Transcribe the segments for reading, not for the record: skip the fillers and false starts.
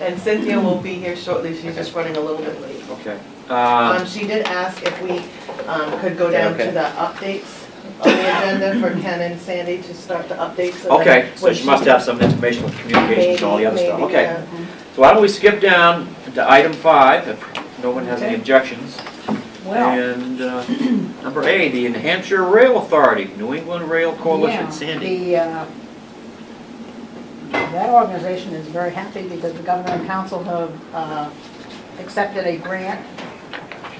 And Cynthia will be here shortly, she's just running a little bit late. Okay. She did ask if we could go down to the updates on the agenda for Ken and Sandy to start the updates. Okay, so she must have some information with communications and all the other stuff. Maybe, Okay. yeah. So why don't we skip down to item 5, if no one has any objections. Well, And number A, the New Hampshire Rail Authority, New England Rail Coalition, yeah, Sandy. That organization is very happy because the Governor and Council have accepted a grant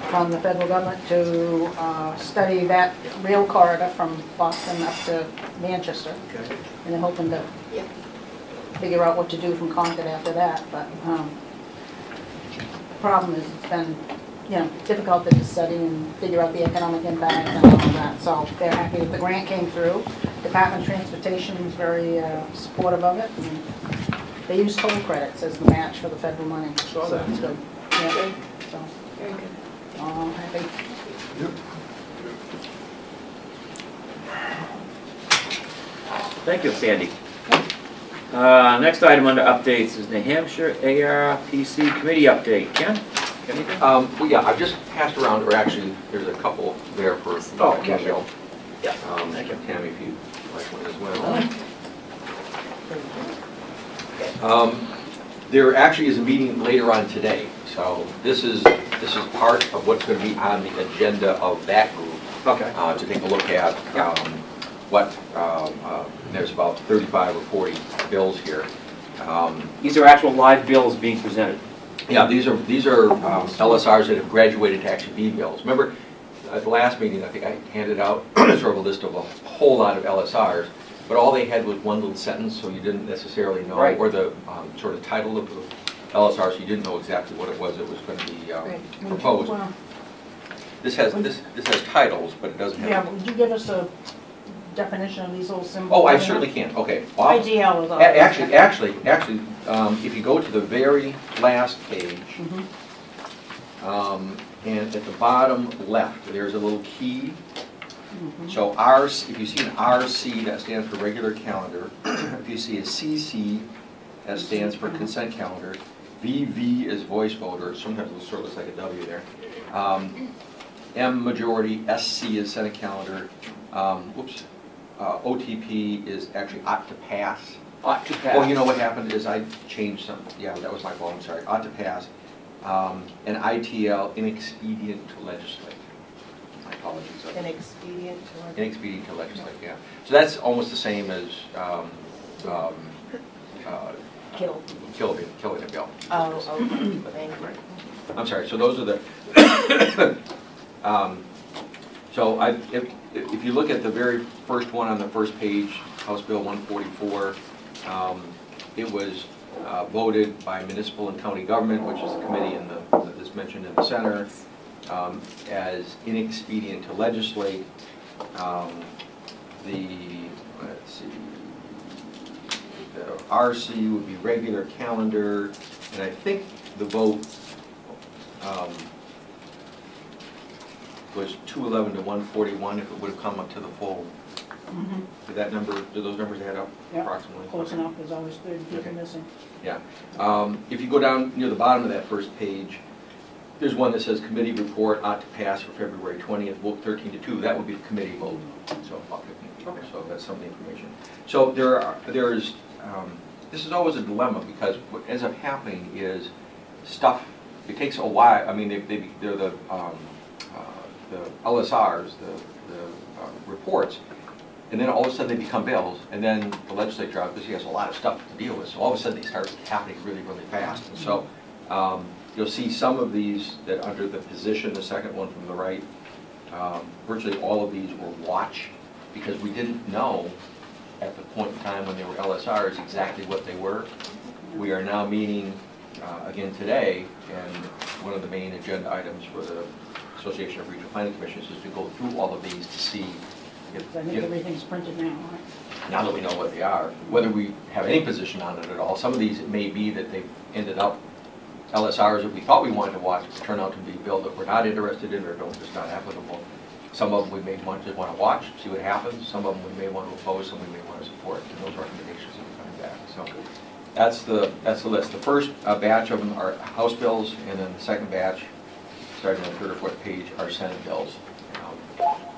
from the federal government to study that rail corridor from Boston up to Manchester. Okay. And they're hoping to figure out what to do from Concord after that. But the problem is it's been, you know, difficult to study and figure out the economic impact and all of that. So they're happy that the grant came through. Department of Transportation is very supportive of it. And they use toll credits as the match for the federal money. So that's good. Yeah. So Very good. I'm happy. Thank you, Sandy. Next item under updates is New Hampshire ARPC Committee update. Ken? Anything? Well, yeah, I've just passed around, or actually, there's a couple there for Michelle. Yeah. Thank you, Tammy, if you'd like one as well. There actually is a meeting later on today, so this is part of what's going to be on the agenda of that group. Okay. To take a look at what there's about 35 or 40 bills here. These are actual live bills being presented. Yeah, these are LSRs that have graduated to actually be bills. Remember, at the last meeting, I think I handed out sort of a list of a whole lot of LSRs, but all they had was one little sentence, so you didn't necessarily know, or the sort of title of the LSR, so you didn't know exactly what it was that was going to be proposed. Well, This has titles, but it doesn't have. yeah, would you give us a definition of these little symbols? Oh, I certainly can. Okay. IGL is all. Actually, if you go to the very last page, and at the bottom left, there's a little key. So if you see an RC, that stands for regular calendar. If you see a CC, that stands for consent calendar. VV is voice voter. Sometimes it sort of looks like a W there. M majority, SC is Senate calendar. OTP is actually ought to pass. Ought to pass. Oh, you know what happened is I changed some. Yeah, that was my fault. I'm sorry. Ought to pass. And ITL, inexpedient to legislate. My apologies. Inexpedient to legislate. Inexpedient to legislate. Yeah. So that's almost the same as killing a bill. Oh, okay. Thank you. I'm sorry. So those are the. So if you look at the very first one on the first page, House Bill 144, it was voted by municipal and county government, which is the committee that's mentioned in the center, as inexpedient to legislate. Let's see, the RC would be regular calendar, and I think the vote was 211 to 141 if it would have come up to the full. Did those numbers add up approximately? Close enough, there's always 30 people missing. Yeah. If you go down near the bottom of that first page, there's one that says committee report ought to pass for February 20th, vote 13 to 2. That would be the committee vote. So about 15 people. So that's some of the information. So this is always a dilemma because what ends up happening is stuff. It takes a while. I mean, they're the LSRs, the reports, and then all of a sudden they become bills, and then the legislature obviously has a lot of stuff to deal with, so all of a sudden they start happening really, really fast. And so you'll see some of these that under the position, the second one from the right, virtually all of these were watch, because we didn't know at the point in time when they were LSRs exactly what they were. We are now meeting again today, and one of the main agenda items for the Association of Regional Planning Commissions is to go through all of these to see if I think everything's printed now, right? now that we know what they are, whether we have any position on it at all. Some of these, it may be that they've ended up LSRs that we thought we wanted to watch turn out to be bills that we're not interested in or just not applicable. Some of them we may just want to watch, see what happens. Some of them we may want to oppose, some we may want to support. And those recommendations will be coming back. So That's the list. The first batch of them are House bills, and then the second batch, starting on the 3rd or 4th page, are Senate bills.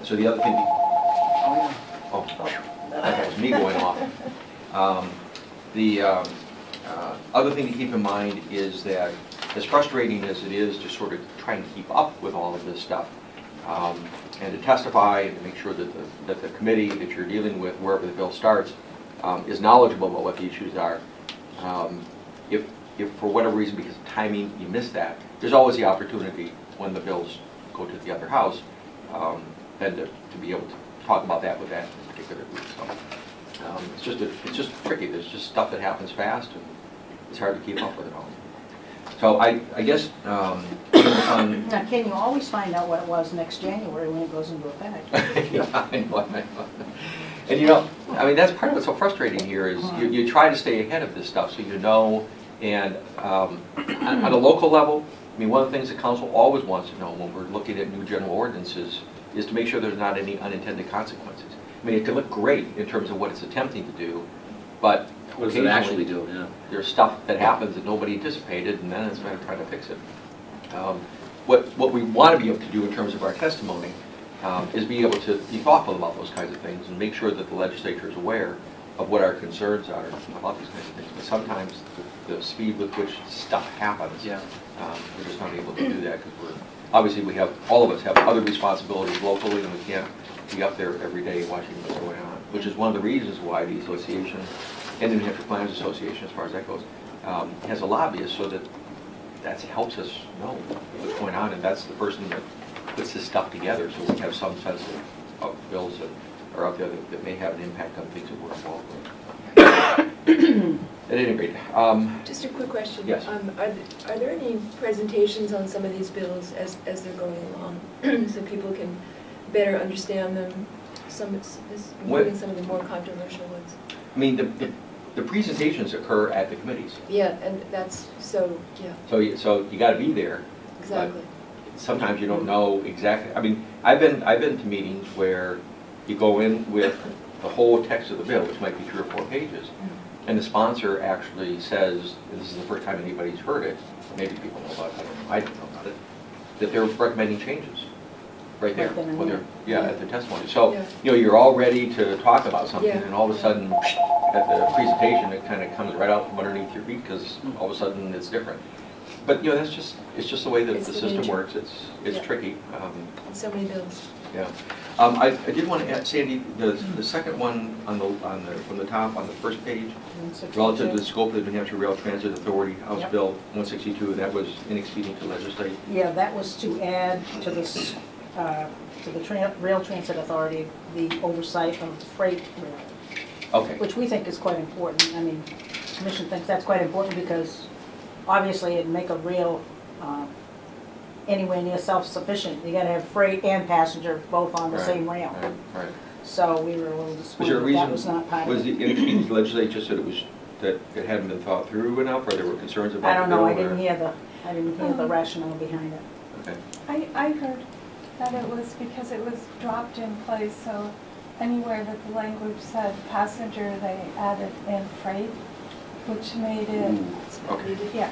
So the other thing, that was me going off. The other thing to keep in mind is that as frustrating as it is to sort of try and keep up with all of this stuff, and to testify and to make sure that the committee that you're dealing with, wherever the bill starts, is knowledgeable about what the issues are. If for whatever reason, because of timing, you miss that, there's always the opportunity when the bills go to the other house, then to be able to talk about that with that particular group. So it's just tricky. There's just stuff that happens fast, and it's hard to keep up with it all. So I guess Now, can you always find out what it was next January when it goes into effect? Yeah, I know. And you know, I mean, that's part of what's so frustrating here is you try to stay ahead of this stuff so you know, and on a local level, I mean, one of the things the council always wants to know when we're looking at new general ordinances is to make sure there's not any unintended consequences. I mean, it can look great in terms of what it's attempting to do, but what does it actually do? Yeah. There's stuff that happens that nobody anticipated, and then it's trying to fix it. What we want to be able to do in terms of our testimony is be able to be thoughtful about those kinds of things and make sure that the legislature is aware of what our concerns are about these kinds of things. But sometimes the speed with which stuff happens, we're just not able to do that because obviously all of us have other responsibilities locally, and we can't be up there every day watching what's going on, which is one of the reasons why the association and the New Hampshire Planners Association, as far as that goes, has a lobbyist so that helps us know what's going on, and that's the person that puts this stuff together, so we have some sense of bills that are out there that may have an impact on things that we're involved with. At any rate, just a quick question. Yes. Are there any presentations on some of these bills as they're going along, so people can better understand them? Including some of the more controversial ones. I mean, the presentations occur at the committees. Yeah, and that's so. Yeah. So you got to be there. Exactly. Sometimes you don't know exactly. I mean, I've been to meetings where you go in with the whole text of the bill, which might be 3 or 4 pages, and the sponsor actually says, and this is the first time anybody's heard it, maybe people know about it, I don't know about it, that they're recommending changes right there, at the testimony. So, you know, you're all ready to talk about something, and all of a sudden, at the presentation, it kind of comes right out from underneath your feet because all of a sudden it's different. But you know, it's just the way that the system works. It's tricky. So many bills. Yeah. I did want to add, Sandy, the second one from the top on the first page, relative to the scope of the New Hampshire Rail Transit Authority, House Bill 162, that was inexpedient to legislate. Yeah, that was to add to this to the Rail Transit Authority the oversight of the freight rail. Okay. Which we think is quite important. I mean, the Commission thinks that's quite important because obviously it'd make a rail anywhere near self-sufficient. You got to have freight and passenger both on the same rail. Right. So we were a little disappointed. Was there a reason? That was not part of it. Was the legislature said that it hadn't been thought through enough, or there were concerns about it? I don't know. I didn't hear the rationale behind it. Okay. I heard that it was because it was dropped in place, so anywhere that the language said passenger, they added in freight, which made it. Okay. Yeah.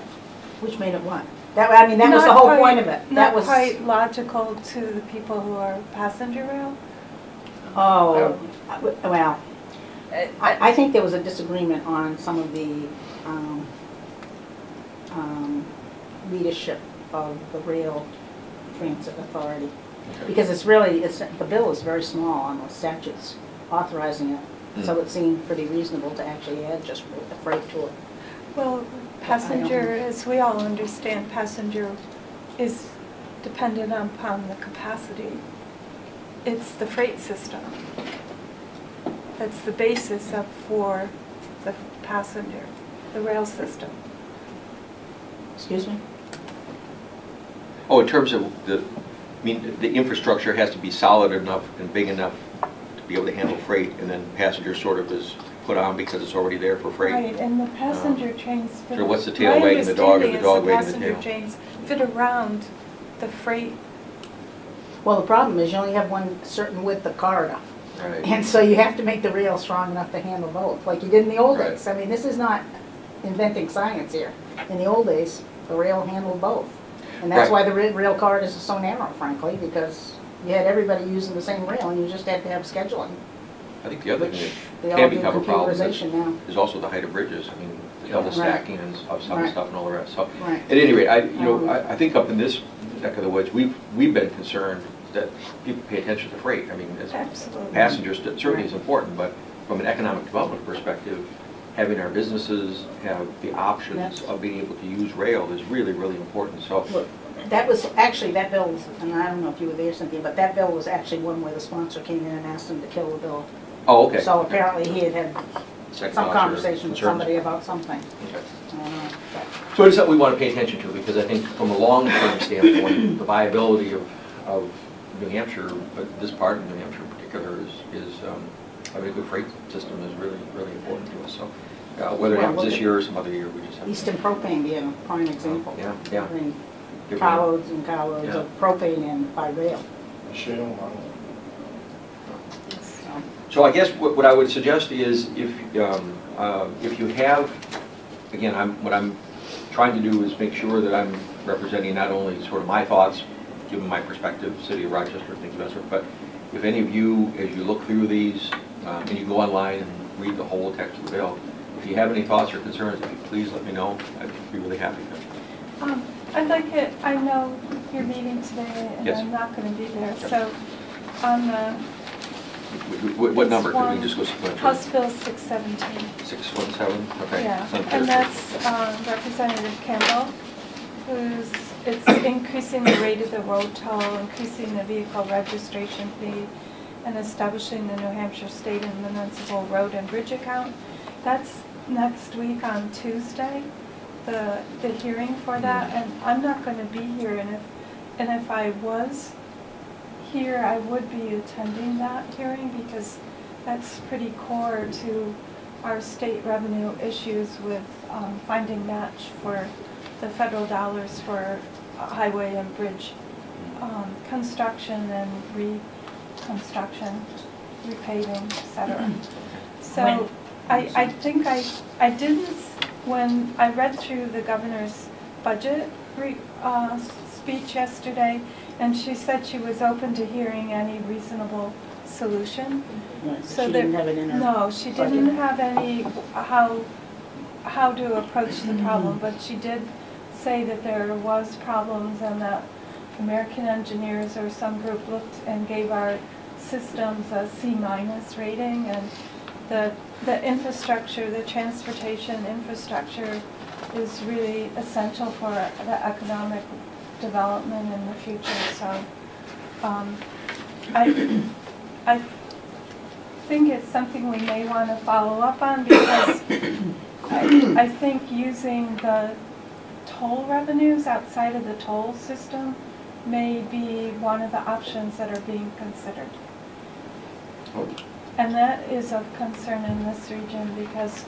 Which made it what? I mean, that was the whole point of it. That was quite logical to the people who are passenger rail. Oh, well, I think there was a disagreement on some of the leadership of the Rail Transit Authority. Okay. Because the bill is very small on the statutes authorizing it, so it seemed pretty reasonable to actually add just the freight to it. Well, passenger, as we all understand, passenger is dependent upon the capacity. It's the freight system. That's the basis for the passenger, the rail system. Excuse me? Oh, in terms of the infrastructure has to be solid enough and big enough to be able to handle freight, and then passenger sort of is put on because it's already there for freight. Right, and the passenger trains fit. So what's the tail wagging the dog, or the dog wagging the tail? Passenger trains fit around the freight. Well, the problem is you only have one certain width of corridor. Right. And so you have to make the rail strong enough to handle both, like you did in the old days. I mean, this is not inventing science here. In the old days, the rail handled both. And that's Right. why the rail card is so narrow, frankly, because you had everybody using the same rail and you just had to have scheduling. I think the other thing Which that they all can do become a problem computerization now. is also the height of bridges. I mean, the double Right. stacking and of some Right. stuff and all the rest. So, Right. at any rate, I think up in this neck of the woods, we've been concerned that people pay attention to freight. I mean, as Absolutely. passengers, that certainly is important, but from an economic development perspective, having our businesses have the options Yes. of being able to use rail is really, really important. So, Look, that was, actually, that bill, and I don't know if you were there, Cynthia, but that bill was actually one where the sponsor came in and asked him to kill the bill. oh, okay. So apparently he had Second some thoughts or conversation with concerns? somebody about something. Okay. But So it's something we want to pay attention to, because I think from a long-term standpoint, the viability of New Hampshire, but this part of New Hampshire in particular, is having a good freight system is really, really important to us. So whether it Well, happens look this at year or some other year, we just have to. Eastern Propane being a prime example. Yeah, yeah. I mean, Give carloads and carloads Yeah. of propane in by rail. Shale model. So, So I guess what I would suggest is if you have, again, what I'm trying to do is make sure that I'm representing not only sort of my thoughts, given my perspective, City of Rochester, things of that sort, but if any of you, as you look through these, and you go online and read the whole text of the bill, if you have any thoughts or concerns, please let me know. I'd be really happy to. I'd like it, I know you're meeting today and Yes. I'm not going to be there, so on the What number? It's Could we just go sequentially? House Bill 617. 617, okay. Yeah, Sounds and good. that's Representative Campbell, it's increasing the rate of the road toll, increasing the vehicle registration fee, and establishing the New Hampshire State and Municipal Road and Bridge account. That's next week on Tuesday, the hearing for that, and I'm not going to be here, and if I was here, I would be attending that hearing because that's pretty core to our state revenue issues with finding match for the federal dollars for highway and bridge construction and reconstruction, repaving, etc. So I think I didn't, when I read through the governor's budget speech yesterday, and she said she was open to hearing any reasonable solution. right, So she there- didn't have it in her. No, she didn't have any, how to approach the problem, but she did say that there was problems and that American engineers or some group looked and gave our systems a C- rating, and the infrastructure, the transportation infrastructure is really essential for the economic development in the future. So I think it's something we may want to follow up on, because I think using the toll revenues outside of the toll system may be one of the options that are being considered. And that is of concern in this region because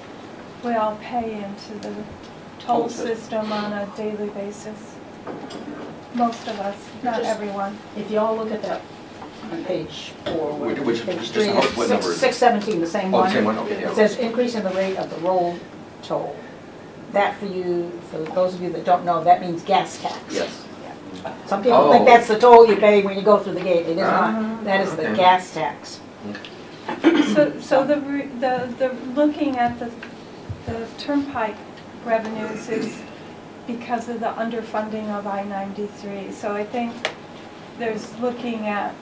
we all pay into the toll system on a daily basis. Most of us, not everyone. If you all look at that on page 4, Which- page just 3, what number is it? 617, the same Oh, one. the same one, okay, yeah. It says increase in the rate of the road toll. That for you, for those of you that don't know, that means gas tax. Yes. Some people Oh. think that's the toll you pay when you go through the gate. It is not. That is the Okay. gas tax. So the looking at the turnpike revenues is because of the underfunding of I-93. So I think there's looking at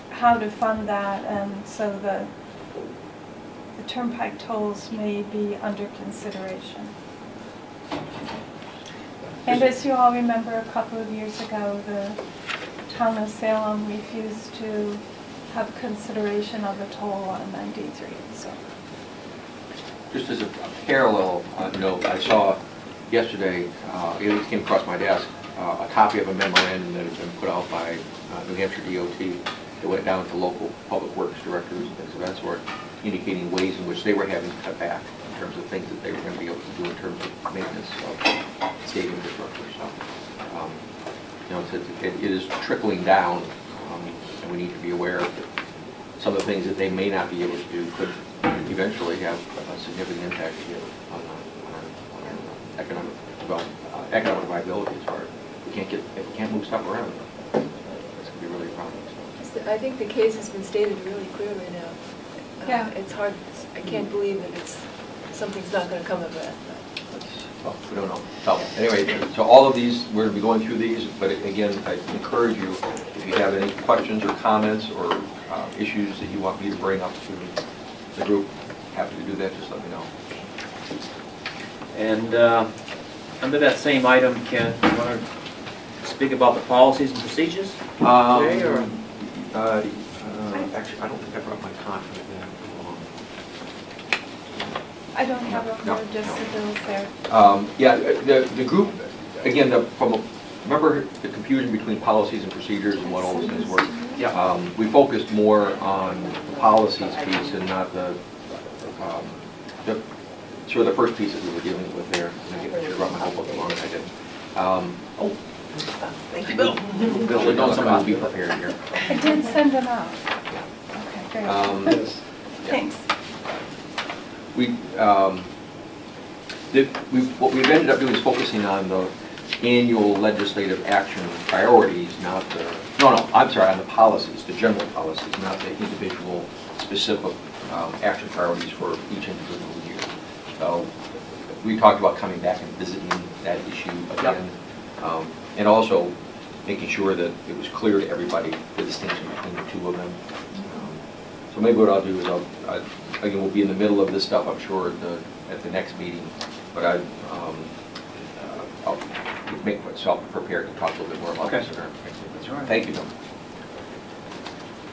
how to fund that, and so the turnpike tolls may be under consideration. And as you all remember, a couple of years ago, the town of Salem refused to have consideration of a toll on 93. So. Just as a parallel note, I saw yesterday, it came across my desk, a copy of a memorandum that had been put out by New Hampshire DOT that went down to local public works directors and things of that sort, indicating ways in which they were having to cut back in terms of things that they were going to be able to do in terms of maintenance of state infrastructure. So, it is trickling down, and we need to be aware that some of the things that they may not be able to do could eventually have a significant impact on economic viability as far as if we can't move stuff around, it's going to be really a problem. I think the case has been stated really clearly now. Yeah. It's hard, I can't believe that something's not going to come of that. Well, we don't know. So anyway, so all of these, we're going to be going through these, but again, I encourage you, if you have any questions or comments or issues that you want me to bring up to the group, happy to do that, just let me know. And under that same item, Ken, you want to speak about the policies and procedures today, or? Actually, I don't think I brought my copy of that. I don't have a more just the bills there. Yeah, the group, again, remember the confusion between policies and procedures and what all those things were? Yeah. We focused more on the policies piece and not the sort of the first piece that we were dealing with there. I should have brought my whole book along, I didn't. Thank you, Bill. Bill, don't somebody be prepared here. I did send them out. Okay, great. Thanks. What we've ended up doing is focusing on the annual legislative action priorities, not the, on the policies, the general policies, not the individual specific action priorities for each individual year. So we talked about coming back and visiting that issue again, and also making sure that it was clear to everybody the distinction between the two of them. So maybe what I'll do is again, we'll be in the middle of this stuff, I'm sure, at the next meeting, but I'll make myself prepared to talk a little bit more about this. That's all right. Thank you, Bill.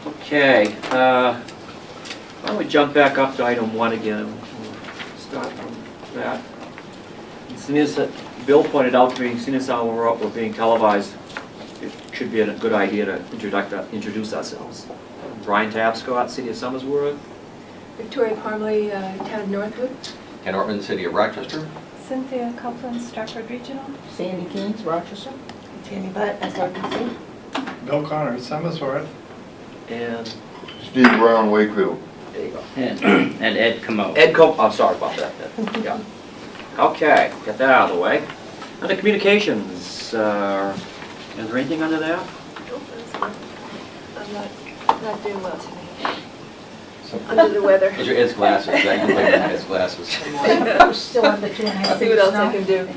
Okay, why don't we jump back up to item 1 again? We'll start from that. As soon as Bill pointed out to me, seeing as how we're being televised, it should be a good idea to introduce ourselves. Brian Tapscott, City of Somersworth. Victoria Parmley, Town of Northwood. Ken Ortman, City of Rochester. Cynthia Copeland, Strafford Regional. Sandy Keynes, Rochester. Tammy Butt, SRPC. Bill Connor, Somersworth. And Steve Brown, Wakefield. there you go. And Ed Camo. I'm sorry about that. Yeah. Okay, get that out of the way. Under communications, is there anything under there? Nope, I'm not doing well today. Under the weather. Those are Ed's glasses. I can blame Ed's glasses. Still under 2.5 I'll see what else I can do.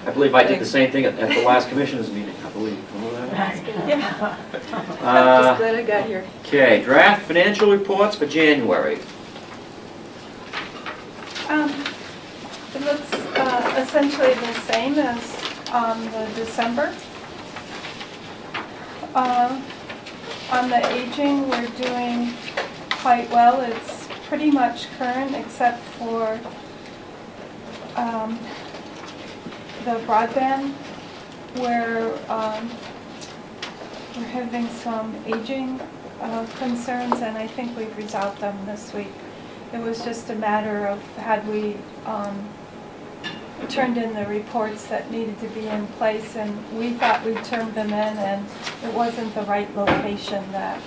I believe I did the same thing at the last commissioners meeting, I believe. Remember that? Yeah. I'm just glad I got here. Okay, draft financial reports for January. It looks essentially the same as the December. On the aging, we're doing quite well. It's pretty much current except for the broadband, where we're having some aging concerns, and I think we've resolved them this week. It was just a matter of had we turned in the reports that needed to be in place, and we thought we turned them in, and it wasn't the right location, that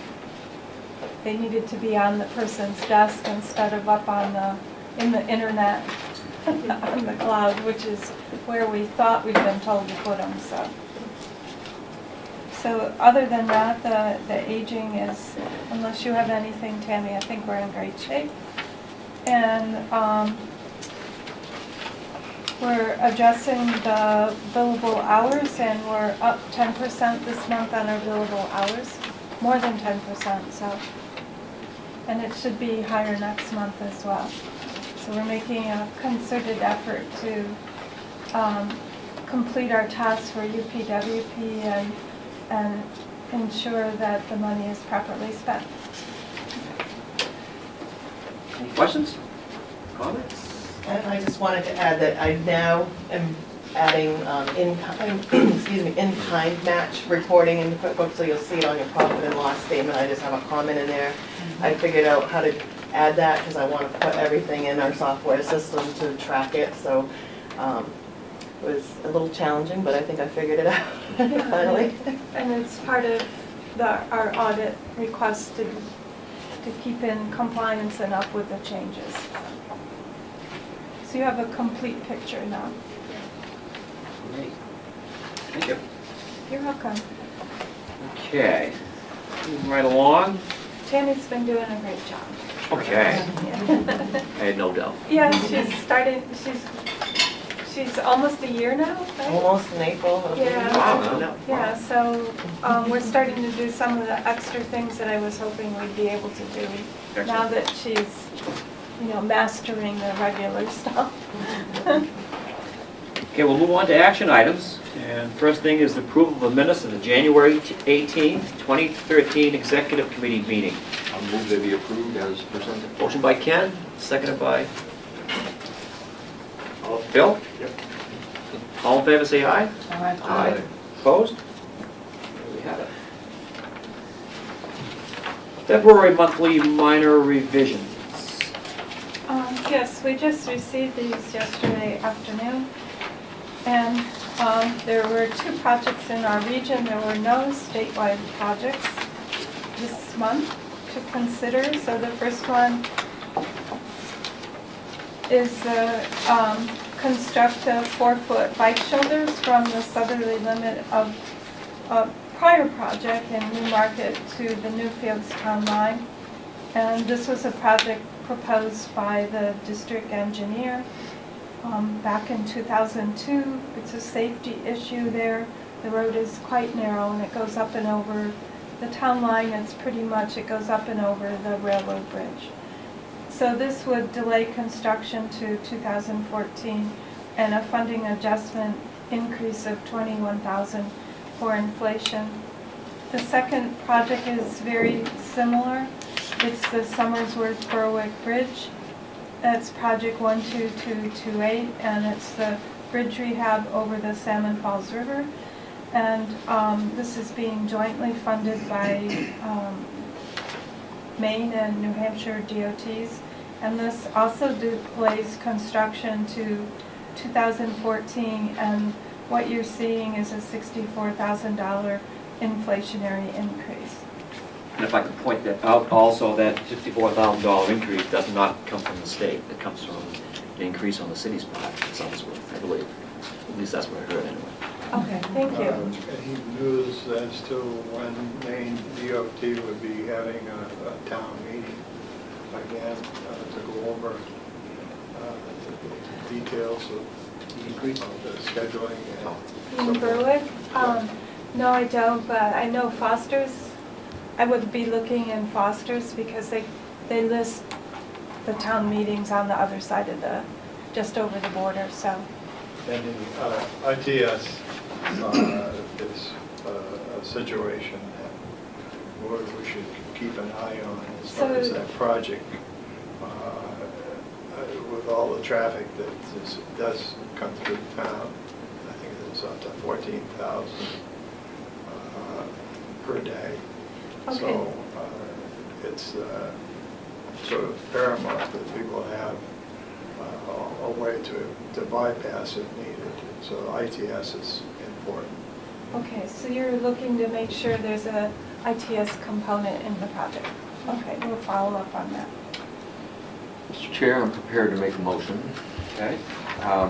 they needed to be on the person's desk instead of up on in the internet on the cloud, which is where we thought we'd been told to put them. So other than that, the aging is, unless you have anything, Tammy, I think we're in great shape. And we're adjusting the billable hours, and we're up 10% this month on our billable hours, more than 10%. So, and it should be higher next month as well. So we're making a concerted effort to complete our tasks for UPWP and ensure that the money is properly spent. Any questions? Comments? And I just wanted to add that I now am adding in-kind match reporting in the QuickBooks, so you'll see it on your profit and loss statement. I just have a comment in there. I figured out how to add that because I want to put everything in our software system to track it. So it was a little challenging, but I think I figured it out finally. And it's part of our audit request to keep in compliance and up with the changes. So you have a complete picture now. Thank you. You're welcome. Okay, moving right along. Tammy's been doing a great job. Okay, Yeah. I had no doubt. Yeah, she's almost a year now, right? Almost in April. it'll be- Yeah. Wow. No. Yeah, so we're starting to do some of the extra things that I was hoping we'd be able to do now Excellent. that she's, mastering the regular stuff. Okay, we'll move on to action items. And first thing is the approval of the minutes of the January 18th, 2013 Executive Committee meeting. I'll move they be approved as presented. Motion by Ken, seconded by Bill? Yep. All in favor, say aye. Aye. Opposed? There we have it. February monthly minor revisions. Yes, we just received these yesterday afternoon. And there were 2 projects in our region. There were no statewide projects this month to consider. So the first one is construct a 4-foot bike shoulders from the southerly limit of a prior project in Newmarket to the Newfields town line. And this was a project proposed by the district engineer back in 2002. It's a safety issue there. The road is quite narrow and it goes up and over the town line. It's pretty much, it goes up and over the railroad bridge. So this would delay construction to 2014 and a funding adjustment increase of $21,000 for inflation. The second project is very similar. It's the Somersworth-Berwick Bridge. That's project 12228, and it's the bridge rehab over the Salmon Falls River. And this is being jointly funded by Maine and New Hampshire DOTs. And this also delays construction to 2014, and what you're seeing is a $64,000 inflationary increase. And if I could point that out also, that $54,000 increase does not come from the state. It comes from the increase on the city's part, Somersworth, I believe. At least that's what I heard anyway. Okay, thank you. Any news as to when Maine DOT would be having a town meeting again to go over the details of the scheduling? In Berwick? No, I don't, but I know Foster's. I would be looking in Foster's because they list the town meetings on the other side of just over the border, so. And the ITS is a situation that we should keep an eye on as far as that project. With all the traffic that does come through town, I think it's up to 14,000 per day. Okay. So it's sort of paramount that people have a way to bypass if needed. So ITS is important. Okay, so you're looking to make sure there's a ITS component in the project. Okay, we'll follow up on that. Mr. Chair, I'm prepared to make a motion. Okay? A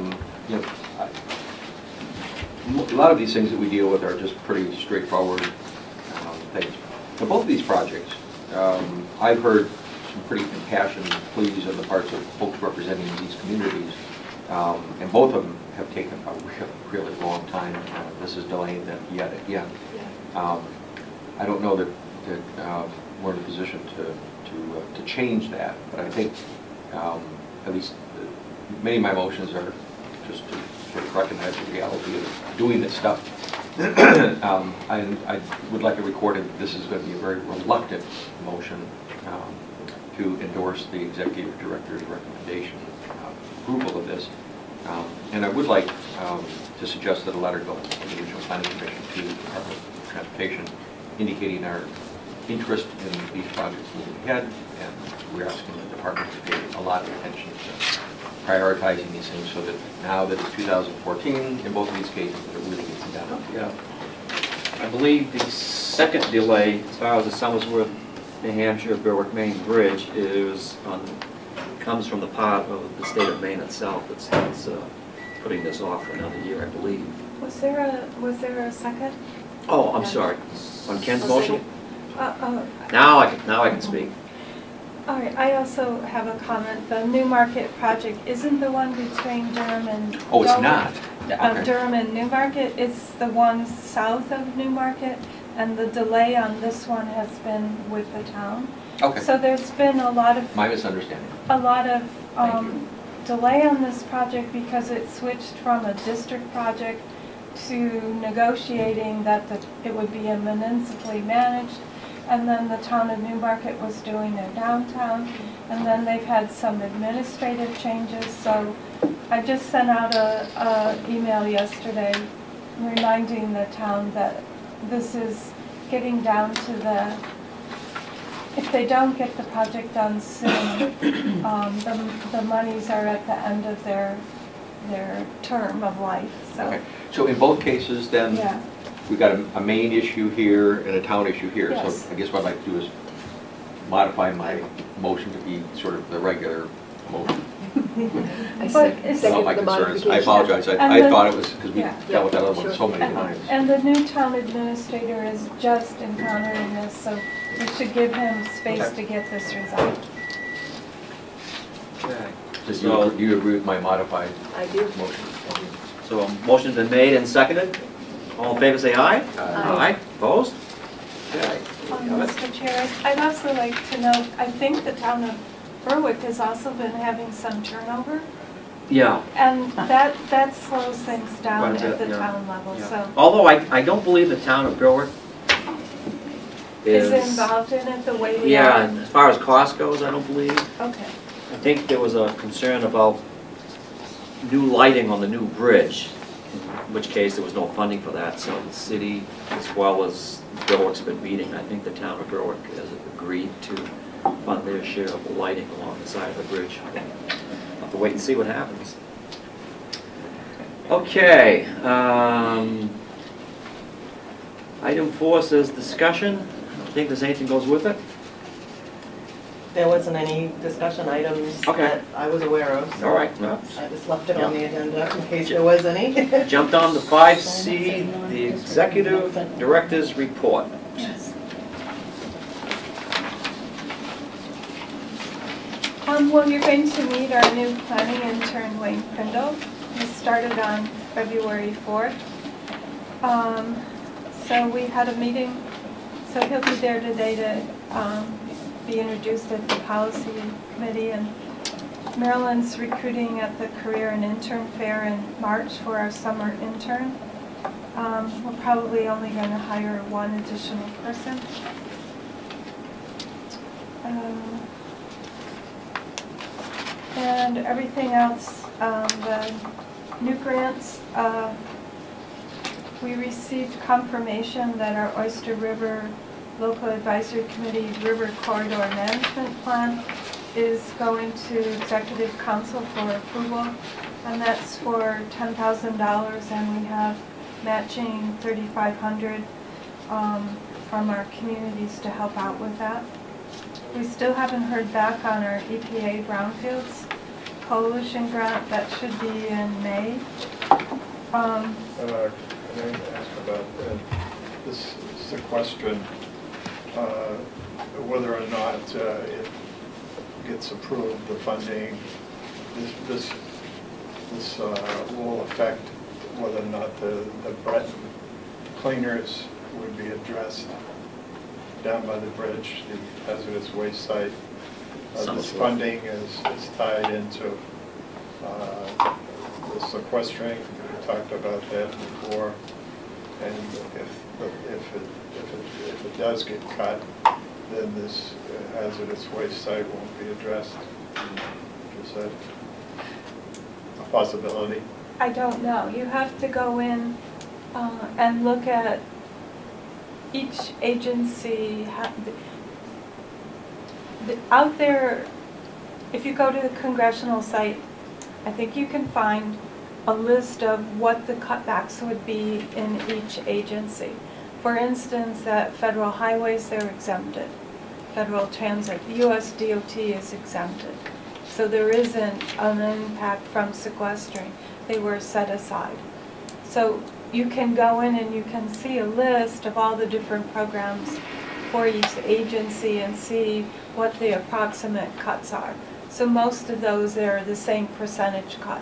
lot of these things that we deal with are just pretty straightforward things. Now, both of these projects, I've heard some pretty impassioned pleas on the parts of folks representing these communities, and both of them have taken a really long time. This is delaying them yet again. I don't know that we're in a position to change that, but I think at least many of my motions are just to sort of recognize the reality of doing this stuff. I would like it recorded that this is going to be a very reluctant motion to endorse the executive director's recommendation approval of this. And I would like to suggest that a letter go from the Regional Planning Commission to the Department of Transportation indicating our interest in these projects moving ahead, and we're asking the department to pay a lot of attention to prioritizing these things so that now that it's 2014, in both of these cases, that it really gets done. Yeah. I believe the second delay, as far as the Somersworth, New Hampshire, Berwick, Maine bridge, comes from the part of the state of Maine itself. It's putting this off for another year, I believe. Was there a second? Oh, I'm sorry. On Ken's I'll motion? second. Now I can speak. All right, I also have a comment. The Newmarket project isn't the one between Durham and... Oh, it's Dover. not? Okay. Durham and Newmarket, it's the one south of Newmarket, and the delay on this one has been with the town. Okay, So there's been a lot of my misunderstanding. Thank you. Delay on this project because it switched from a district project to negotiating that it would be a municipally managed, and then the town of Newmarket was doing their downtown, and then they've had some administrative changes, so I just sent out a email yesterday reminding the town that this is getting down to if they don't get the project done soon, the monies are at the end of their term of life, so. Okay, so in both cases then, Yeah, we got a main issue here and a town issue here. Yes. So I guess what I'd like to do is modify my motion to be sort of the regular motion. I But second it's- About my the concerns. modification. I apologize. And I then- thought it was, because we Yeah. dealt with that other one so many uh-huh. times. And the new town administrator is just encountering this, so we should give him space Okay. to get this resolved. Okay. Do you agree with my modified I do. motion? So a motion's been made and seconded. All in favor, say aye. Aye. Opposed? Okay. Mr. Chair, I'd also like to note, I think the town of Berwick has also been having some turnover, Yeah. and that slows things down Quite a at bit, the yeah. town level, Yeah. so. Although I don't believe the town of Berwick Is involved in it the way we Yeah, are? and as far as cost goes, I don't believe. Okay. I think there was a concern about new lighting on the new bridge, in which case there was no funding for that, so the city, as well as Berwick's been meeting, I think the town of Berwick has agreed to fund their share of the lighting along the side of the bridge. We'll have to wait and see what happens. Okay, item 4 says discussion. I don't think there's anything goes with it. There wasn't any discussion items Okay. that I was aware of, so All right, well, I just left it on the agenda in case there was any. jumped on to 5C, the executive director's report. Well, you're going to meet our new planning intern, Wayne Prindle. He started on February 4th. So we had a meeting, so he'll be there today to be introduced at the policy committee. And Maryland's recruiting at the career and intern fair in March for our summer intern. We're probably only going to hire one additional person. And everything else, the new grants, we received confirmation that our Oyster River Local Advisory Committee River Corridor Management Plan is going to Executive Council for approval, and that's for $10,000, and we have matching $3,500 from our communities to help out with that. We still haven't heard back on our EPA Brownfields Coalition grant. That should be in May. Can I ask about this sequestration, whether or not it gets approved, the funding, this will affect whether or not the Breton cleaners would be addressed down by the bridge, the hazardous waste site. This funding is tied into the sequestering. We talked about that before, and if it does get cut, then this hazardous waste site won't be addressed. Is that a possibility? I don't know. You have to go in and look at each agency. Out there, if you go to the congressional site, I think you can find a list of what the cutbacks would be in each agency. For instance, at federal highways, they're exempted. Federal transit, US DOT is exempted. So there isn't an impact from sequestering. they were set aside. So you can go in and you can see a list of all the different programs for each agency and see what the approximate cuts are. So most of those are the same percentage cut.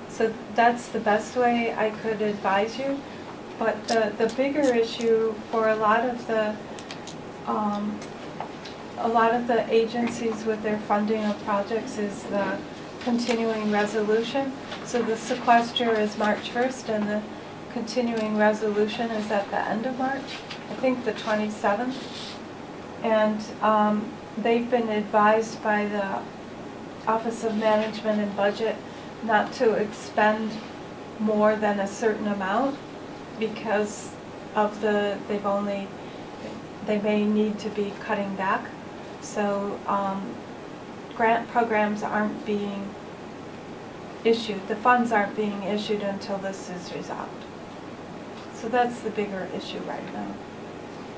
So that's the best way I could advise you. But the bigger issue for a lot of the agencies with their funding of projects is the continuing resolution. So the sequester is March 1st and the continuing resolution is at the end of March, I think the 27th. And they've been advised by the Office of Management and Budget not to expend more than a certain amount because of they may need to be cutting back. So grant programs aren't being issued, the funds aren't being issued until this is resolved. So that's the bigger issue right now.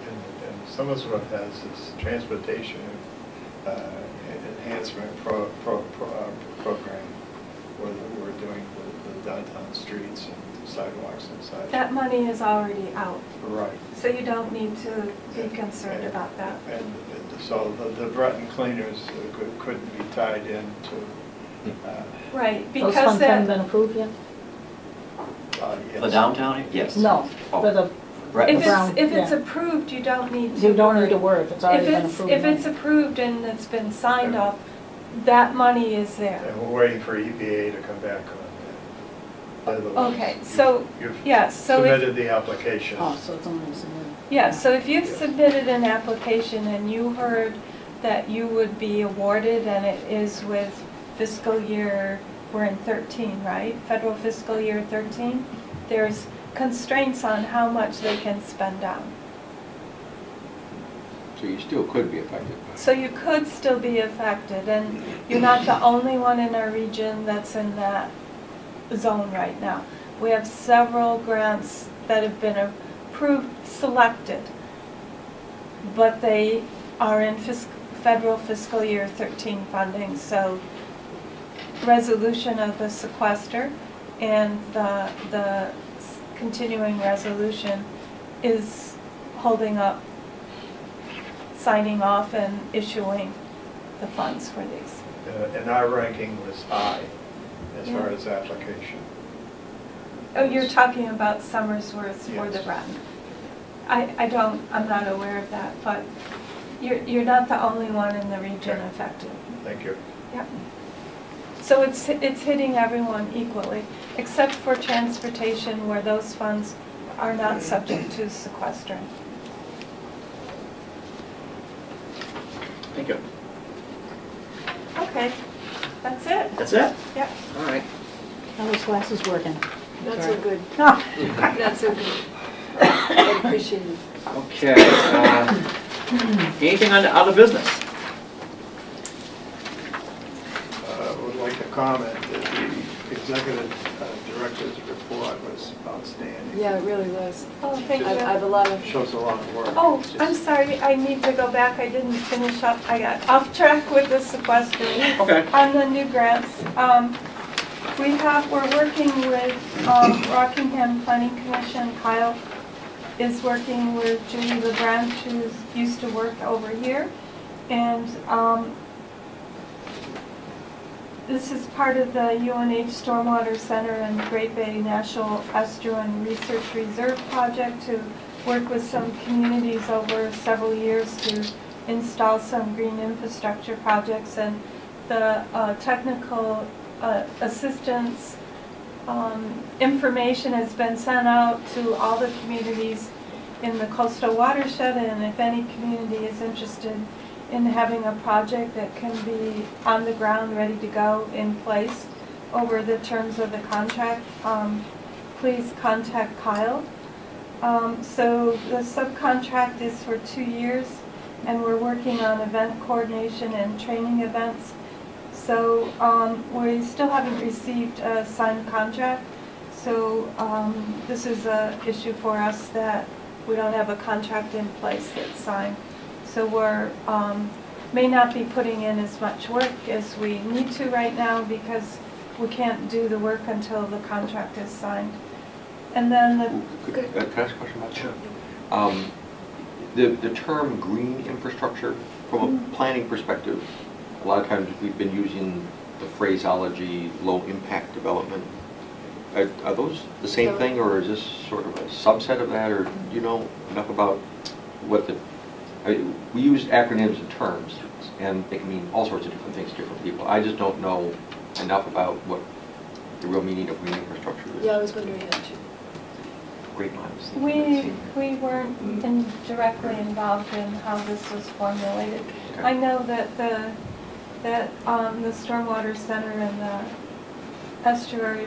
And Summersworth has this transportation enhancement program where we're doing the downtown streets and sidewalks inside. That money is already out. Right. So you don't need to be concerned about that. And so the Breton cleaners couldn't be tied into. Right, Those because funds haven't been approved yet? Yes. The downtown, yes. No, Oh. for the, Right. if Brown, it's yeah. approved, you don't need to you don't worry. need to worry if it's already been approved. If it's approved and it's been signed off, that money is there. And we're waiting for EPA to come back on that. Okay, so, You've yeah, so if, submitted the application. Oh, so it's only submitted. yeah, so if you've submitted an application and you heard that you would be awarded and it is with fiscal year, we're in 13, right? Federal fiscal year 13, there's constraints on how much they can spend down. So you still could be affected. So you could still be affected, and you're not the only one in our region that's in that zone right now. We have several grants that have been approved, selected, but they are in federal fiscal year 13 funding, so resolution of the sequester and the continuing resolution is holding up signing off and issuing the funds for these. And our ranking was high as far Yeah. as application. Oh, you're talking about Summersworth for the Yes. Breton. I'm not aware of that, but you're not the only one in the region Okay. affected. Thank you. Yep. So it's hitting everyone equally, except for transportation where those funds are not subject to sequestering. Thank you. Okay, that's it. That's it? Yep. All right. How those glasses working? Not so good, No. not so good. I appreciate it. Okay. Anything on other business? Would like to comment that the executive director's report was outstanding. Yeah, it really was. Oh, thank I you. have a lot of, Shows a lot of work. Oh, Just- I'm sorry, I need to go back, I didn't finish up, I got off track with the sequestering. Okay. On the new grants, we're working with Rockingham Planning Commission. Kyle is working with Julie LeBranch, who used to work over here. And this is part of the UNH Stormwater Center and Great Bay National Estuarine Research Reserve project to work with some communities over several years to install some green infrastructure projects. And the technical assistance information has been sent out to all the communities in the coastal watershed, and if any community is interested in having a project that can be on the ground, ready to go, in place over the terms of the contract, please contact Kyle. So the subcontract is for 2 years, and we're working on event coordination and training events. So we still haven't received a signed contract, so this is an issue for us that we don't have a contract in place that's signed. So we're may not be putting in as much work as we need to right now because we can't do the work until the contract is signed. And then Can I ask a question about that? The term green infrastructure, from a planning perspective, a lot of times we've been using the phraseology low impact development. Are those the same thing, or is this sort of a subset of that, or do you know enough about what we use acronyms and terms, and they can mean all sorts of different things to different people. I just don't know enough about what the real meaning of green infrastructure is. Yeah, I was wondering that too. Great minds. we weren't directly involved in how this was formulated. Okay. I know that the Stormwater Center and the Estuary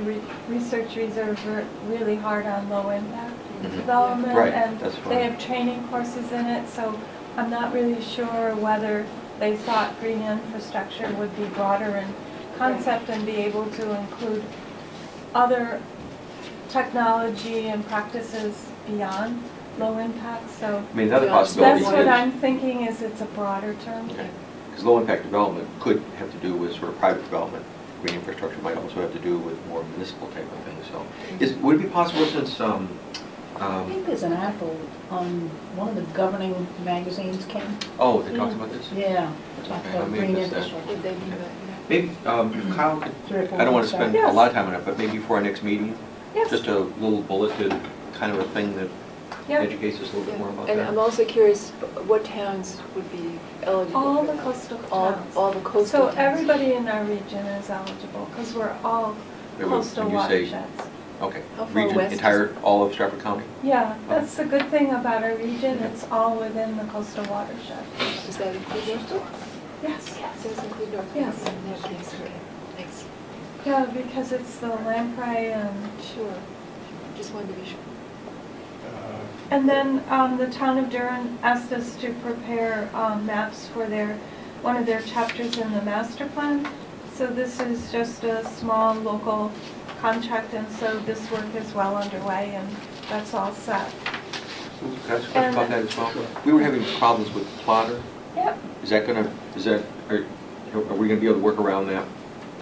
Research Reserve are really hard on low impact development, Right, and that's fine. they have training courses in it, so I'm not really sure whether they thought green infrastructure would be broader in concept and be able to include other technology and practices beyond low impact, so I mean, another possibility that's is... what I'm thinking, is it's a broader term. Okay. Because low impact development could have to do with sort of private development. Green infrastructure might also have to do with more municipal type of things. So, would it be possible, since I think there's an article on one of the governing magazines, Ken. oh, they talked about this? Yeah, talked Okay, I about may green miss that. infrastructure. Would they be that? Maybe Kyle could, 3 or 4 I don't want to months spend Yes. a lot of time on it, but maybe before our next meeting, Yes. just a little bulleted kind of a thing that Yeah. educates us a little bit more about And that. I'm also curious, what towns would be eligible All for the that? coastal All- towns. all the coastal So towns. everybody in our region is eligible, because we're all Yeah, when coastal you say- watersheds. Okay. How far Region, west is entire, all of Strafford County? Yeah, that's the good thing about our region, it's all within the coastal watershed. Does that include Norfolk? Yes, Does that include Norfolk? Yes. In that case, okay, thanks. Yeah, because it's the lamprey and... Sure, just wanted to be sure. And then the town of Durham asked us to prepare maps for one of their chapters in the master plan. So this is just a small local contract, and so this work is well underway, and that's all set. Can I ask a question about that as well? We were having problems with plotter. Yep. Are we going to be able to work around that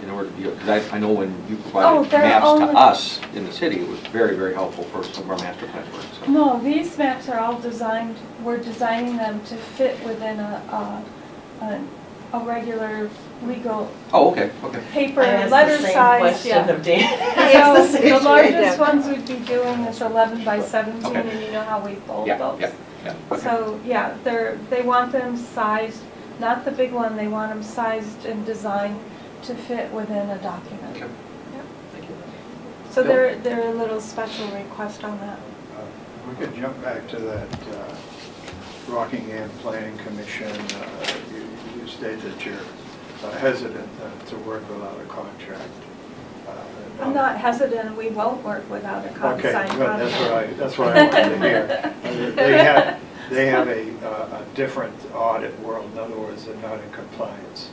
in order to be, because I know when you Oh, provided they're maps to only- us in the city, it was very, very helpful for some of our master plan work. So. No, these maps are all designed, we're designing them to fit within a regular legal Oh, okay, okay. paper, I asked letter the same size, question yeah. of Dan. So the largest ones we'd be doing is 11 by 17, Okay. and you know how we fold Yeah, those. yeah, yeah. Okay. So, yeah, they want them sized, not the big one, they want them sized and designed to fit within a document. Okay. Yeah. Thank you. So Bill? they're a little special request on that. We could jump back to that Rockingham Planning Commission. You state that you're hesitant to work without a contract. I'm not hesitant, we won't work without a Okay, signed good, contract. that's what I wanted to hear. They have a different audit world, in other words, they're not in compliance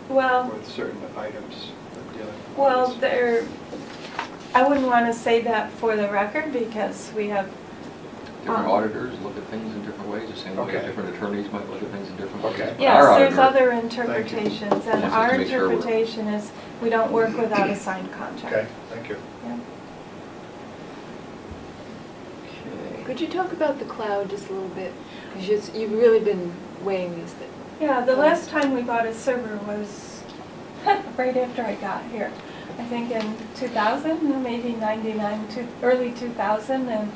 Well, with certain items dealing with well, this. I wouldn't want to say that for the record, because we have Different auditors look at things in different ways, the same way Okay. different attorneys might look at things in different ways. Okay. But yes, our there's auditor- other interpretations, and Just our to make sure we're- interpretation is we don't work without a signed contract. Okay, thank you. Yeah. Okay. Could you talk about the cloud just a little bit? Because you've really been weighing these things. Yeah, the last time we bought a server was right after I got here. I think in 2000, maybe 99, early 2000, and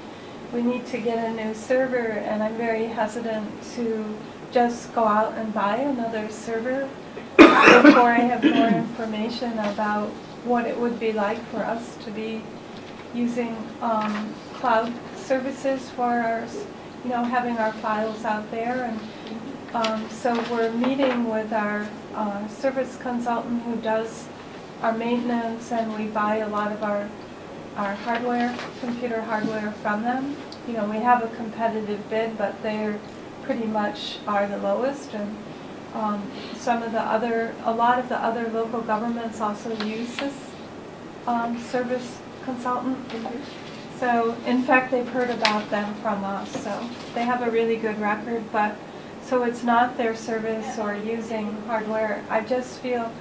we need to get a new server, and I'm very hesitant to just go out and buy another server before I have more information about what it would be like for us to be using cloud services for our, having our files out there. And so we're meeting with our service consultant who does our maintenance, and we buy a lot of our hardware, computer hardware from them. We have a competitive bid, but they're pretty much are the lowest. And a lot of the other local governments also use this service consultant. So, in fact, they've heard about them from us. So they have a really good record, but so it's not their service or using hardware. I just feel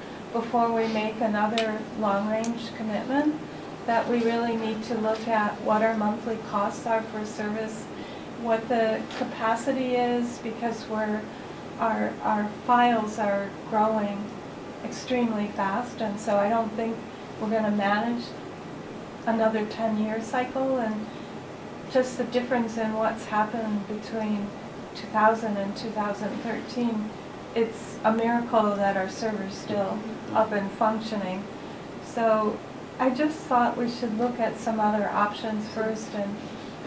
before we make another long-range commitment, that we really need to look at what our monthly costs are for service, what the capacity is, because our files are growing extremely fast, and so I don't think we're going to manage another 10-year cycle, and just the difference in what's happened between 2000 and 2013, it's a miracle that our server's still up and functioning. So I just thought we should look at some other options first and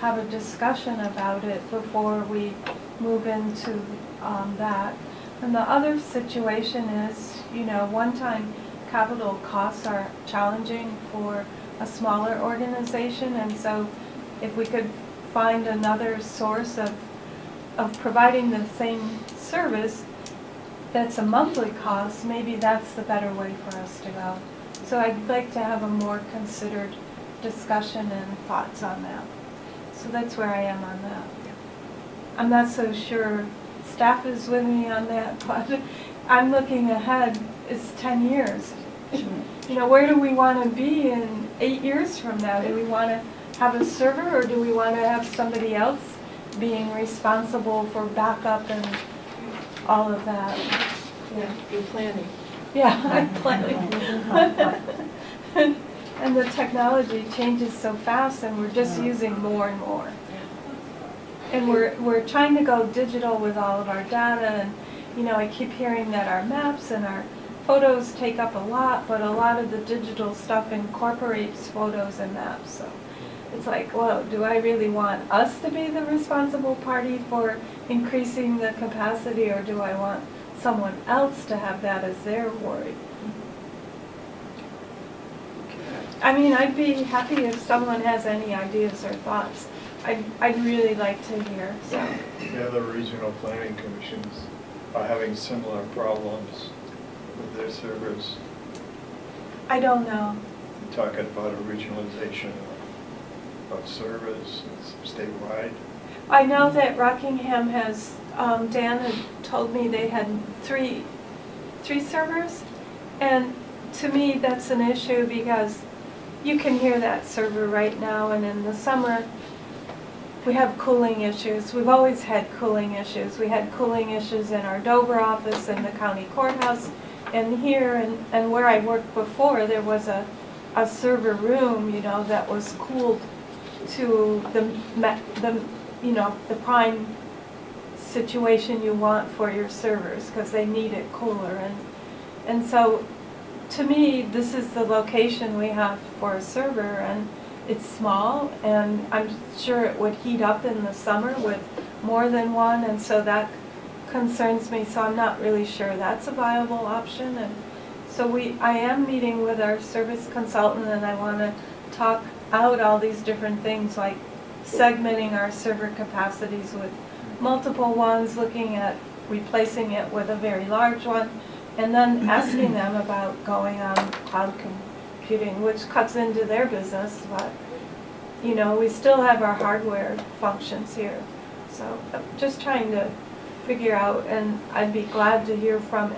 have a discussion about it before we move into that. And the other situation is, you know, one-time capital costs are challenging for a smaller organization, and so if we could find another source of providing the same service that's a monthly cost, maybe that's the better way for us to go. So I'd like to have a more considered discussion and thoughts on that. So that's where I am on that. I'm not so sure staff is with me on that, but I'm looking ahead. It's 10 years. You know, where do we want to be in 8 years from now? Do we want to have a server, or do we want to have somebody else being responsible for backup and all of that? Yeah, you're planning. Yeah, I'm planning. And the technology changes so fast, and we're just using more and more. And we're trying to go digital with all of our data, and you know, I keep hearing that our maps and our photos take up a lot, but a lot of the digital stuff incorporates photos and maps. So it's like, well, do I really want us to be the responsible party for increasing the capacity, or do I want someone else to have that as their worry? I mean, I'd be happy if someone has any ideas or thoughts. I'd really like to hear. So. The other regional planning commissions are having similar problems with their servers. I don't know. Talking about a regionalization of servers statewide. I know that Rockingham has, Dan had told me they had three servers, and to me that's an issue because you can hear that server right now, and in the summer we have cooling issues. We've always had cooling issues. We had cooling issues in our Dover office and the county courthouse, and here and where I worked before, there was a server room, you know, that was cooled to the you know, the prime situation you want for your servers, because they need it cooler. And so to me, this is the location we have for a server, and it's small, and I'm sure it would heat up in the summer with more than one, and so that concerns me. So I'm not really sure that's a viable option. And so I am meeting with our service consultant, and I want to talk out all these different things, like segmenting our server capacities with multiple ones, looking at replacing it with a very large one, and then asking them about going on cloud computing, which cuts into their business, but you know, we still have our hardware functions here. So I'm just trying to figure out, and I'd be glad to hear from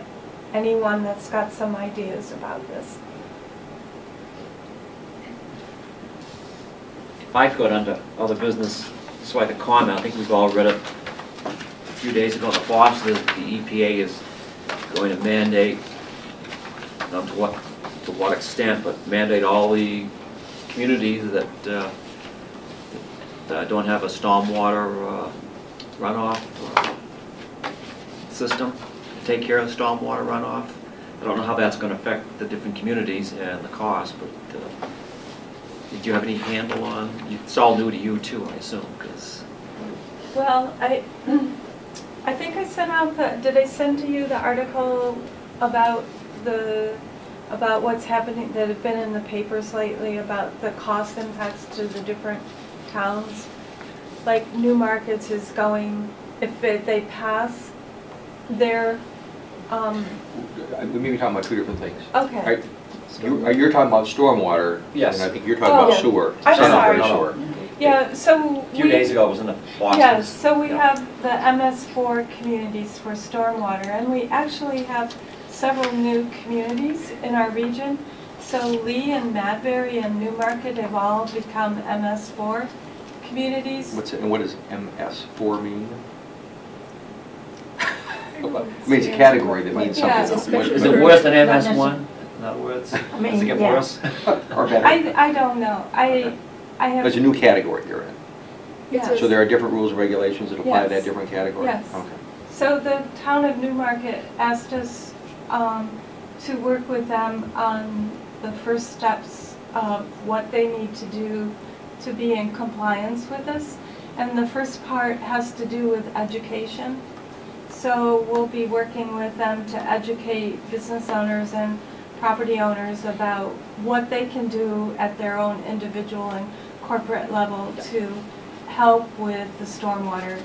anyone that's got some ideas about this. If I could, under other business, so I could comment, I think we've all read it a few days ago in the Foster, the EPA is going to mandate, not to what extent, but mandate all the communities that don't have a stormwater runoff system to take care of the stormwater runoff. I don't know how that's going to affect the different communities and the cost, but did you have any handle on? It's all new to you too, I assume, because. Well, I think I sent out did I send to you the article about what's happening that have been in the papers lately about the cost impacts to the different towns? Like New Markets is going, if they pass their. We may be talking about two different things. Okay. Right? You're talking about stormwater. Yes. And I think you're talking about sewer. I'm sorry. Sewer. Yeah, so A few days ago, it was in the Foster. Yes, so we have the MS4 communities for stormwater, and we actually have several new communities in our region. So Lee and Madbury and Newmarket have all become MS4 communities. What does MS4 mean? I mean, it's a category that means Yeah. something. Is it worse than MS1? In other words, mean, does it get yeah. worse? Or better? I don't know. I have. It's a new category you're in. Yes. So there are different rules and regulations that apply to that Yes. different category? Yes. Okay. So the town of Newmarket asked us to work with them on the first steps of what they need to do to be in compliance with this. And the first part has to do with education. So we'll be working with them to educate business owners and property owners about what they can do at their own individual and corporate level to help with the stormwater.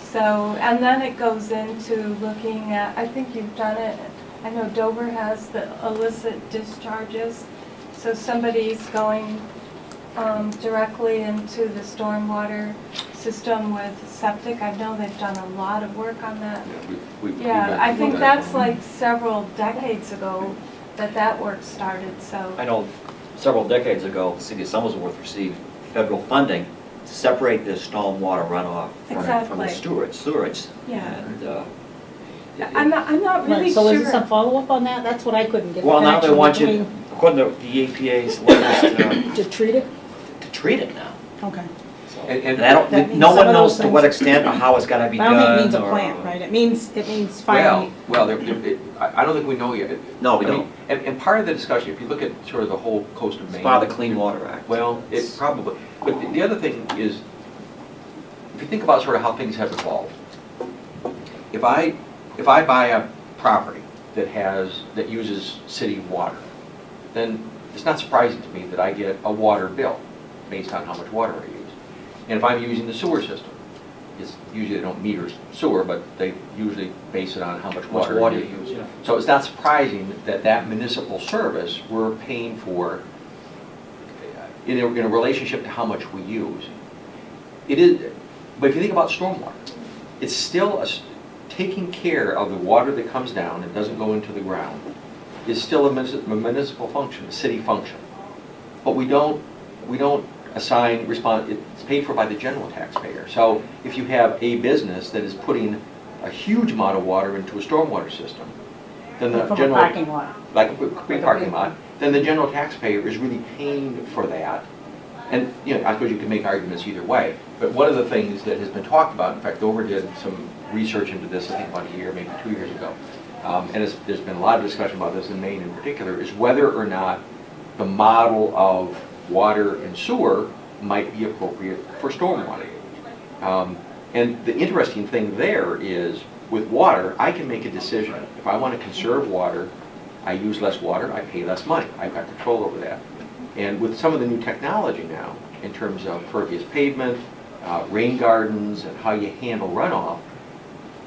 So, and then it goes into looking at, I think you've done it, I know Dover has the illicit discharges. So somebody's going directly into the stormwater system with septic. I know they've done a lot of work on that. Yeah, I think that's like several decades ago that work started, so. I know several decades ago, the city of Somersworth received federal funding to separate the stormwater runoff from the sewage. Yeah. And, I'm not really Right, sure. so is there some follow-up on that? That's what I couldn't get. the well, now they connection want you, between- according to the EPA's latest, To treat it? to treat it now. Okay. So, And and I don't, That means no some one of knows those to what things- extent or how it's gonna be I done. don't think it means a or- plant, right? It means finding. Well, I don't think we know yet. No, we I mean, don't. And part of the discussion, if you look at sort of the whole coast of Maine. It's part of the Clean Water Act. Well, it probably, but the other thing is, if you think about sort of how things have evolved, if I buy a property that uses city water, then it's not surprising to me that I get a water bill based on how much water I use. And if I'm using the sewer system, it's usually they don't meter sewer, but they usually base it on how much How much water water you you use. use, yeah. So it's not surprising that municipal service we're paying for in a relationship to how much we use. It is, but if you think about stormwater, it's still taking care of the water that comes down and doesn't go into the ground is still a municipal function, a city function. But we don't assign it's paid for by the general taxpayer. So if you have a business that is putting a huge amount of water into a stormwater system, then the From a general, parking lot. like a big parking lot, then the general taxpayer is really paying for that. And I suppose you can make arguments either way. But one of the things that has been talked about, in fact, Dover did some research into this, I think about a year, maybe 2 years ago, and there's been a lot of discussion about this in Maine in particular, is whether or not the model of water and sewer might be appropriate for stormwater. And the interesting thing there is, with water, I can make a decision. If I want to conserve water, I use less water, I pay less money. I've got control over that. And with some of the new technology now, in terms of pervious pavement, rain gardens, and how you handle runoff,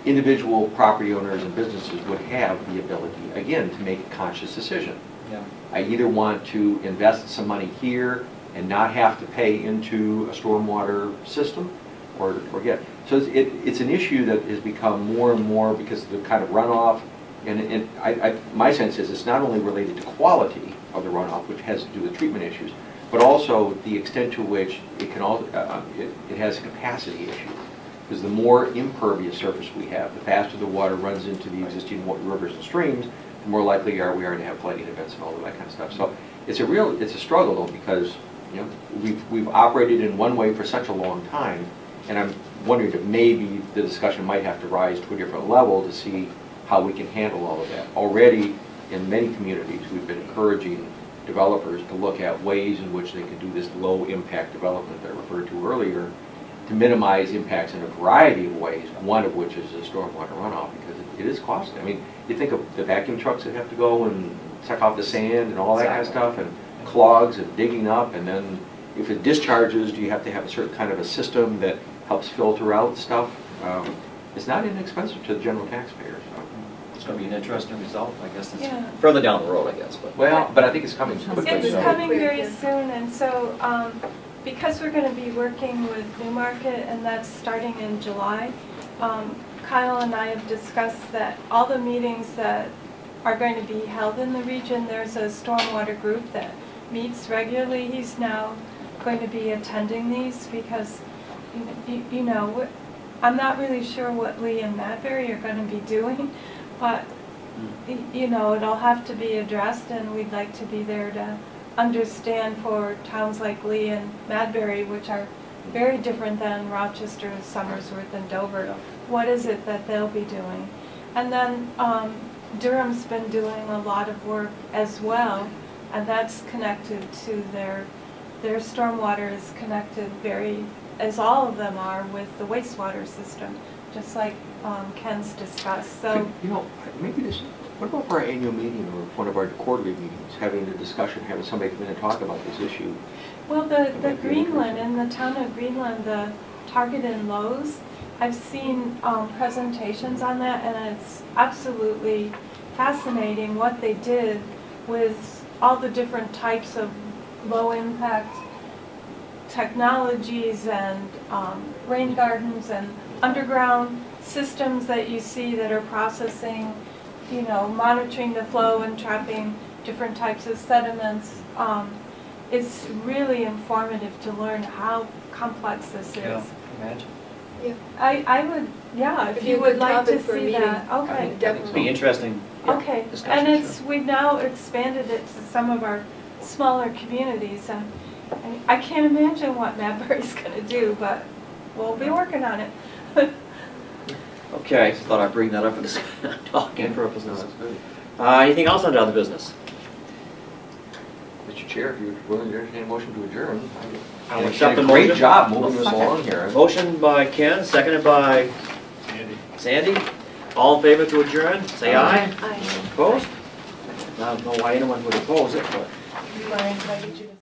individual property owners and businesses would have the ability, again, to make a conscious decision. Yeah. I either want to invest some money here and not have to pay into a stormwater system, or get. So it's an issue that has become more and more because of the kind of runoff, and my sense is it's not only related to quality of the runoff, which has to do with treatment issues, but also the extent to which it can it has a capacity issue. Because the more impervious surface we have, the faster the water runs into the existing rivers and streams, the more likely we are to have flooding events and all of that kind of stuff. So it's a struggle though, because we've operated in one way for such a long time, and I'm wondering if maybe the discussion might have to rise to a different level to see how we can handle all of that. Already in many communities, we've been encouraging developers to look at ways in which they can do this low impact development that I referred to earlier, to minimize impacts in a variety of ways, one of which is the stormwater runoff, because it is costly. I mean, you think of the vacuum trucks that have to go and suck off the sand and all that kind of stuff, and clogs and digging up, and then if it discharges, do you have to have a certain kind of a system that helps filter out stuff? It's not inexpensive to the general taxpayer. So. It's going to be an interesting result, I guess. It's Yeah. further down the road, I guess. But I think it's coming quickly. It's so. coming very soon, and so because we're going to be working with Newmarket, and that's starting in July, Kyle and I have discussed that all the meetings that are going to be held in the region, there's a stormwater group that meets regularly. He's now going to be attending these because, you know, I'm not really sure what Lee and Madbury are going to be doing, but, you know, it'll have to be addressed, and we'd like to be there to understand for towns like Lee and Madbury, which are very different than Rochester, Somersworth, and Dover. What is it that they'll be doing? And then Durham's been doing a lot of work as well, and that's connected to their stormwater is connected very, as all of them are, with the wastewater system, just like Ken's discussed. So, You know, maybe this, what about for our annual meeting or one of our quarterly meetings, having a discussion, having somebody come in and talk about this issue? well, the Greenland, in the town of Greenland, the Target and Lowe's, I've seen presentations on that, and it's absolutely fascinating what they did with all the different types of low-impact technologies and rain gardens and underground systems that you see that are processing, you know, monitoring the flow and trapping different types of sediments. It's really informative to learn how complex this is. Yeah, imagine. Yeah. I would, yeah, if It'd be you a would good like to topic for a see meeting. that. I Okay. think it'd be interesting. Yeah, Okay, discussion, and it's, sure. we've now expanded it to some of our smaller communities, and I can't imagine what Madbury's gonna do, but we'll be working on it. Okay, just thought I'd bring that up for this talking No, purposes. that's good. Anything else under other business? Mr. Chair, if you're willing to entertain a motion to adjourn. I'll You accept did the a great motion. job moving us along here. Motion by Ken, seconded by Sandy. All in favor to adjourn, say aye. Aye. Opposed? I don't know why anyone would oppose it, but. Do you mind if I get you